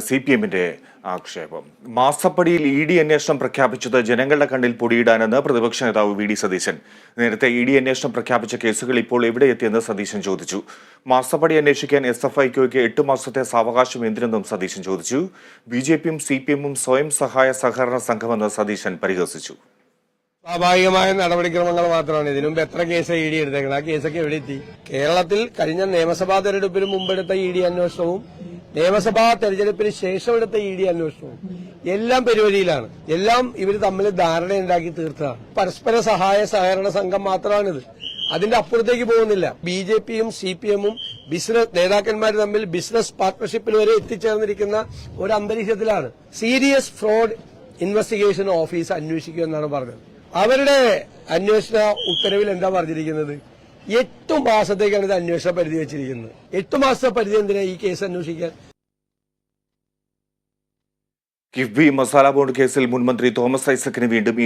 CPM-ന്റെ ആക്ഷേപം. മാസപ്പടിയിൽ ED അന്വേഷണം പ്രഖ്യാപിച്ചത് ജനങ്ങളുടെ കണ്ണിൽ പൊടിയിടാനെന്ന് പ്രതിപക്ഷ നേതാവ് VD സതീശൻ. നേരത്തെ ED അന്വേഷണം പ്രഖ്യാപിച്ച കേസുകൾ ഇപ്പോൾ എവിടെ എത്തിയെന്ന് സതീശൻ ചോദിച്ചു. മാസപ്പടി അന്വേഷിക്കാൻ SFIക്ക് 8 മാസത്തെ സാവകാശം എന്തിനെന്നും സതീശൻ ചോദിച്ചു. BJP-യും CPM-ഉം സ്വയം സഹായ സഹകരണ സംഘമെന്ന് സതീശൻ പരിഹസിച്ചു. സ്വാഭാവികമായ നടപടിക്രമങ്ങൾ മാത്രമാണ്. ഇതിനു മുമ്പ് എത്ര കേസ് ED എടുത്തേക്കണം? ആ കേസൊക്കെ എവിടെ എത്തി? കേരളത്തിൽ കഴിഞ്ഞ നിയമസഭാ തെരഞ്ഞെടുപ്പിന് മുമ്പെടുത്ത ED അന്വേഷണവും നിയമസഭാ തെരഞ്ഞെടുപ്പിന് ശേഷം എടുത്ത ED അന്വേഷണവും എല്ലാം പരിപാടിയിലാണ്. എല്ലാം ഇവർ തമ്മിൽ ധാരണയുണ്ടാക്കി തീർത്തതാണ്. പരസ്പര സഹായ സഹകരണ സംഘം മാത്രമാണിത്. അതിന്റെ അപ്പുറത്തേക്ക് പോകുന്നില്ല. BJP-യും CPM-ഉം ബിസിനസ് നേതാക്കന്മാർ തമ്മിൽ ബിസിനസ് പാർട്ണർഷിപ്പിൽ വരെ എത്തിച്ചേർന്നിരിക്കുന്ന ഒരു അന്തരീക്ഷത്തിലാണ്. സീരിയസ് ഫ്രോഡ് ഇൻവെസ്റ്റിഗേഷൻ ഓഫീസ് അന്വേഷിക്കുമെന്നാണ് പറഞ്ഞത്. അവരുടെ അന്വേഷണ ഉത്തരവിൽ എന്താ പറഞ്ഞിരിക്കുന്നത്? 8 മാസത്തേക്കാണ് ഇത് അന്വേഷണ പരിധി വെച്ചിരിക്കുന്നത്. 8 മാസത്തെ പരിധി എന്തിനാ ഈ കേസ് അന്വേഷിക്കാൻ? കിഫ്ബി മസാല ബോണ്ട് കേസിൽ മുൻമന്ത്രി തോമസ് ഐസക്കിന് വീണ്ടും ED